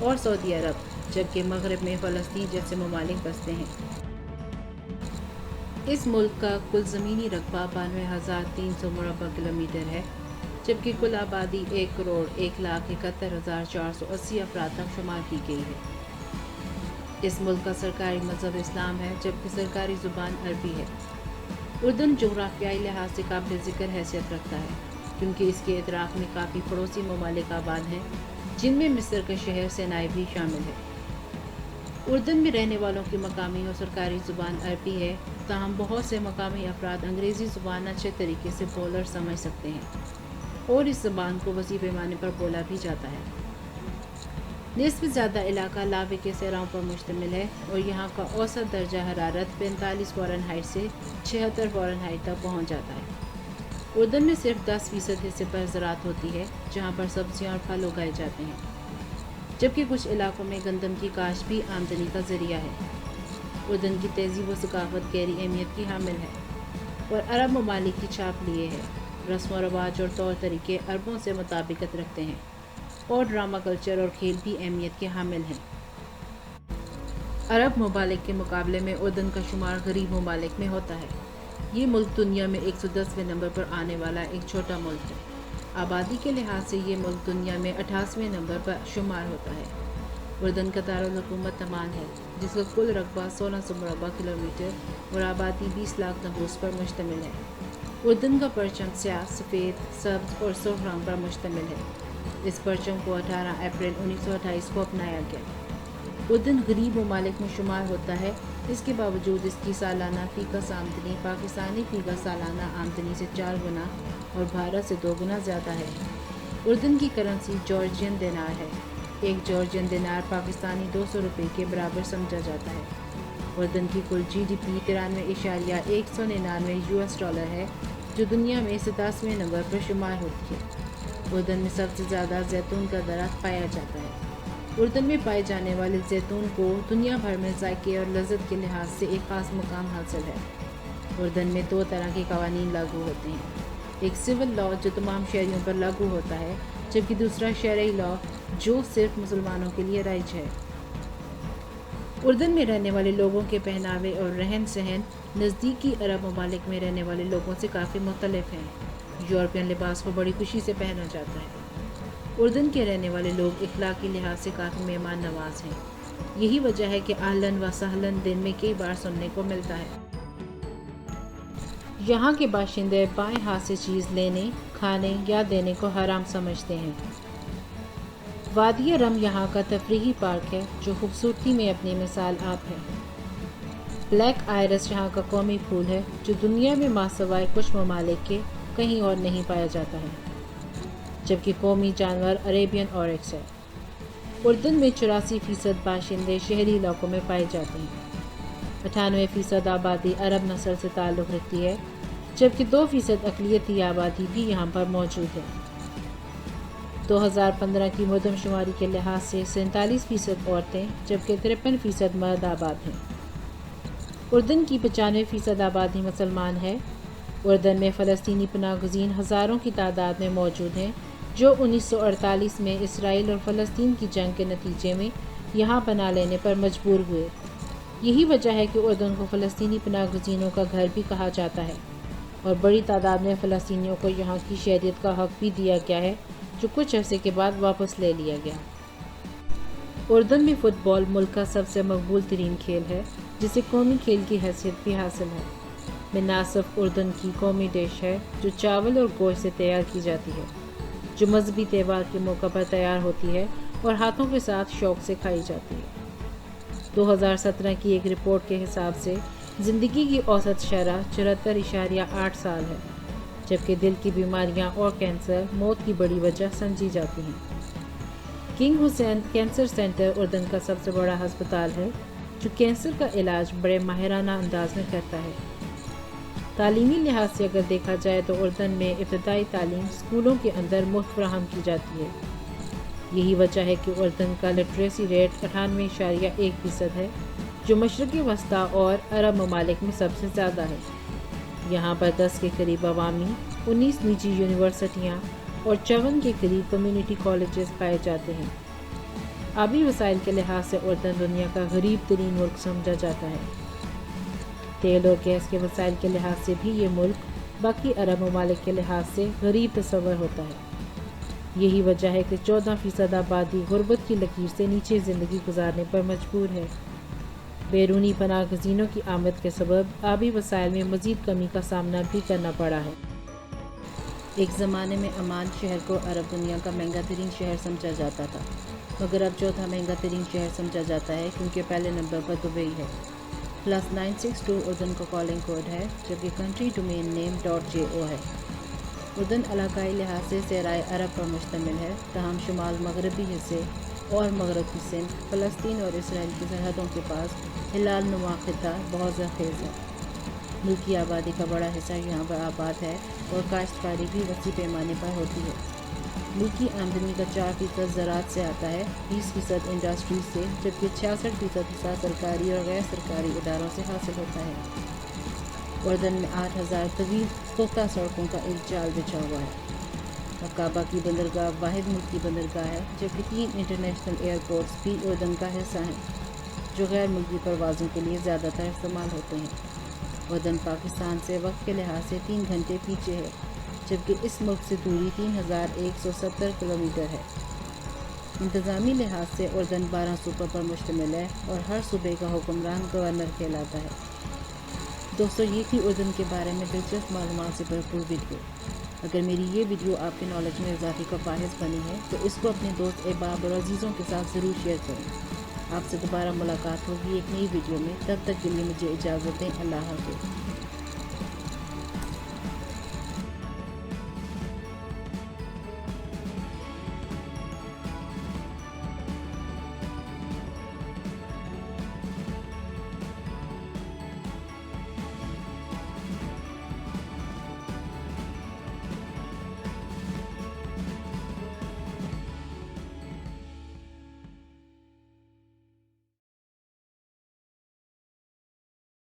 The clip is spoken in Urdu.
اور سعودی عرب، جبکہ مغرب میں فلسطین جیسے ممالک بستے ہیں۔ اس ملک کا کل زمینی رقبہ 92,300 مربع کلومیٹر ہے، جبکہ کل آبادی 1,71,71,480 افراد تک شمار کی گئی ہے۔ اس ملک کا سرکاری مذہب اسلام ہے، جبکہ سرکاری زبان عربی ہے۔ اردن جغرافیائی لحاظ سے قابل ذکر حیثیت رکھتا ہے، کیونکہ اس کے اطراف میں کافی پڑوسی ممالک آباد ہیں، جن میں مصر کا شہر سینائی بھی شامل ہے۔ اردن میں رہنے والوں کی مقامی اور سرکاری زبان عربی ہے، تاہم بہت سے مقامی افراد انگریزی زبان اچھے طریقے سے بول اور سمجھ سکتے ہیں، اور اس زبان کو وسیع پیمانے پر بولا بھی جاتا ہے۔ نصف زیادہ علاقہ لاوے کے صحراؤں پر مشتمل ہے، اور یہاں کا اوسط درجہ حرارت 45 فارنہائٹ سے 76 فارنہائٹ تک پہنچ جاتا ہے۔ اردن میں صرف 10% حصے پر زراعت ہوتی ہے، جہاں پر سبزیاں اور پھل اگائے جاتے ہیں، جبکہ کچھ علاقوں میں گندم کی کاشت بھی آمدنی کا ذریعہ ہے۔ اردن کی تہذیب و ثقافت گہری اہمیت کی حامل ہے، اور عرب ممالک کی چھاپ لیے ہے۔ رسم و رواج اور طور طریقے عربوں سے مطابقت رکھتے ہیں، اور ڈرامہ کلچر اور کھیل بھی اہمیت کے حامل ہیں۔ عرب ممالک کے مقابلے میں اردن کا شمار غریب ممالک میں ہوتا ہے۔ یہ ملک دنیا میں 110ویں نمبر پر آنے والا ایک چھوٹا ملک ہے۔ آبادی کے لحاظ سے یہ ملک دنیا میں 88ویں نمبر پر شمار ہوتا ہے۔ اردن کا دارالحکومت عمان ہے، جس کا کل رقبہ 1600 مربع کلومیٹر اور آبادی 20 لاکھ نفوس پر مشتمل ہے۔ اردن کا پرچم سیاہ، سفید، سبز اور سرخ رنگ پر مشتمل ہے۔ اس پرچم کو 18 اپریل 1928 کو اپنایا گیا۔ اردن غریب ممالک میں شمار ہوتا ہے، اس کے باوجود اس کی سالانہ فی کس آمدنی پاکستانی فی کس سالانہ آمدنی سے 4 گنا اور بھارت سے 2 گنا زیادہ ہے۔ اردن کی کرنسی جارجین دینار ہے۔ ایک جارجین دینار پاکستانی 200 روپے کے برابر سمجھا جاتا ہے۔ اردن کی کل G D P 93.199 US dollar ہے، جو دنیا میں 87ویں نمبر پر شمار ہوتی ہے۔ اردن میں سب سے زیادہ زیتون کا درخت پایا جاتا ہے۔ اردن میں پائے جانے والے زیتون کو دنیا بھر میں ذائقے اور لذت کے لحاظ سے ایک خاص مقام حاصل ہے۔ اردن میں 2 طرح کے قوانین لاگو ہوتے ہیں، ایک سول لاء جو تمام شہریوں پر لاگو ہوتا ہے، جبکہ دوسرا شرعی لاء جو صرف مسلمانوں کے لیے رائج ہے۔ اردن میں رہنے والے لوگوں کے پہناوے اور رہن سہن نزدیکی عرب ممالک میں رہنے والے لوگوں سے کافی مختلف ہیں۔ یورپین لباس کو بڑی خوشی سے پہنا جاتا ہے۔ اردن کے رہنے والے لوگ اخلاقی لحاظ سے کافی مہمان نواز ہیں۔ یہی وجہ ہے کہ اہلاً و سہلاً دن میں کئی بار سننے کو ملتا ہے۔ یہاں کے باشندے بائیں ہاتھ سے چیز لینے، کھانے یا دینے کو حرام سمجھتے ہیں۔ وادی رم یہاں کا تفریحی پارک ہے، جو خوبصورتی میں اپنی مثال آپ ہے۔ بلیک آئرس یہاں کا قومی پھول ہے، جو دنیا میں ماسوائے کچھ ممالک کے کہیں اور نہیں پایا جاتا ہے، جبکہ قومی جانور عریبین اورکس ہے۔ اردن میں 84% باشندے شہری علاقوں میں پائے جاتے ہیں۔ 98% آبادی عرب نسل سے تعلق رکھتی ہے، جبکہ 2% اقلیتی آبادی بھی یہاں پر موجود ہے۔ 2015 کی مردم شماری کے لحاظ سے 47% عورتیں جبکہ 53% مرد آباد ہیں۔ اردن کی 95% آبادی مسلمان ہے۔ اردن میں فلسطینی پناہ گزین ہزاروں کی تعداد میں موجود ہیں، جو 1948 میں اسرائیل اور فلسطین کی جنگ کے نتیجے میں یہاں پناہ لینے پر مجبور ہوئے۔ یہی وجہ ہے کہ اردن کو فلسطینی پناہ گزینوں کا گھر بھی کہا جاتا ہے، اور بڑی تعداد میں فلسطینیوں کو یہاں کی شہریت کا حق بھی دیا گیا ہے، جو کچھ عرصے کے بعد واپس لے لیا گیا۔ اردن میں فٹ بال ملک کا سب سے مقبول ترین کھیل ہے، جسے قومی کھیل کی حیثیت بھی حاصل ہے۔ مناسف اردن کی قومی ڈش ہے، جو چاول اور گوشت سے تیار کی جاتی ہے، جو مذہبی تہوار کے موقع پر تیار ہوتی ہے اور ہاتھوں کے ساتھ شوق سے کھائی جاتی ہے۔ 2017 کی ایک رپورٹ کے حساب سے زندگی کی اوسط شرح 74.8 سال ہے، جبکہ دل کی بیماریاں اور کینسر موت کی بڑی وجہ سمجھی جاتی ہیں۔ کنگ حسین کینسر سینٹر اردن کا سب سے بڑا ہسپتال ہے، جو کینسر کا علاج بڑے ماہرانہ انداز میں کرتا ہے۔ تعلیمی لحاظ سے اگر دیکھا جائے تو اردن میں ابتدائی تعلیم اسکولوں کے اندر مفت فراہم کی جاتی ہے۔ یہی وجہ ہے کہ اردن کا لٹریسی ریٹ 98.1% ہے، جو مشرق وسطیٰ اور عرب ممالک میں سب سے زیادہ ہے۔ یہاں پر 10 کے قریب عوامی، 19 نجی یونیورسٹیاں اور 54 کے قریب کمیونٹی کالجز پائے جاتے ہیں۔ آبی وسائل کے لحاظ سے اردن دنیا کا غریب ترین ملک سمجھا جاتا ہے۔ تیل اور گیس کے وسائل کے لحاظ سے بھی یہ ملک باقی عرب ممالک کے لحاظ سے غریب تصور ہوتا ہے۔ یہی وجہ ہے کہ 14% آبادی غربت کی لکیر سے نیچے زندگی گزارنے پر مجبور ہے۔ بیرونی پناہ گزینوں کی آمد کے سبب آبی وسائل میں مزید کمی کا سامنا بھی کرنا پڑا ہے۔ ایک زمانے میں عمان شہر کو عرب دنیا کا مہنگا ترین شہر سمجھا جاتا تھا، مگر اب چوتھا مہنگا ترین شہر سمجھا جاتا ہے کیونکہ پہلے نمبر پر دبئی ہے۔ +962 اردن کا کالنگ کوڈ ہے، جبکہ کنٹری ڈومین نیم .jo ہے۔ اردن علاقائی لحاظ سے صحرائے عرب پر مشتمل ہے، تاہم شمال مغربی حصے اور مغرب کی سمت فلسطین اور اسرائیل کی سرحدوں کے پاس ہلال نما خطہ بہت زرخیز ہے۔ ملک کی آبادی کا بڑا حصہ یہاں پر آباد ہے اور کاشتکاری بھی وسیع پیمانے پر ہوتی ہے۔ ملک کی آمدنی کا 4% زراعت سے آتا ہے، 20% انڈسٹریز سے، جبکہ 66% حصہ سرکاری اور غیر سرکاری اداروں سے حاصل ہوتا ہے۔ اردن میں 8000 طویل پختہ سڑکوں کا ایک جال بچھا ہوا ہے۔ عقابہ کی بندرگاہ واحد ملکی بندرگاہ ہے، جبکہ 3 انٹرنیشنل ایئرپورٹس بھی اردن کا حصہ ہیں، جو غیر ملکی پروازوں کے لیے زیادہ تر استعمال ہوتے ہیں۔ اردن پاکستان سے وقت کے لحاظ سے 3 گھنٹے پیچھے ہے، جبکہ اس ملک سے دوری 3170 کلومیٹر ہے۔ انتظامی لحاظ سے اردن 12 صوبوں پر مشتمل ہے اور ہر صوبے کا حکمران گورنر کہلاتا ہے۔ دوستو، یہ تھی اردن کے بارے میں دلچسپ معلومات سے بھرپور ویڈیو۔ اگر میری یہ ویڈیو آپ کے نالج میں اضافے کا باعث بنی ہے تو اس کو اپنے دوست احباب اور عزیزوں کے ساتھ ضرور شیئر کریں۔ آپ سے دوبارہ ملاقات ہوگی ایک نئی ویڈیو میں، تب تک کے لیے مجھے اجازت دیں۔ اللہ حافظ۔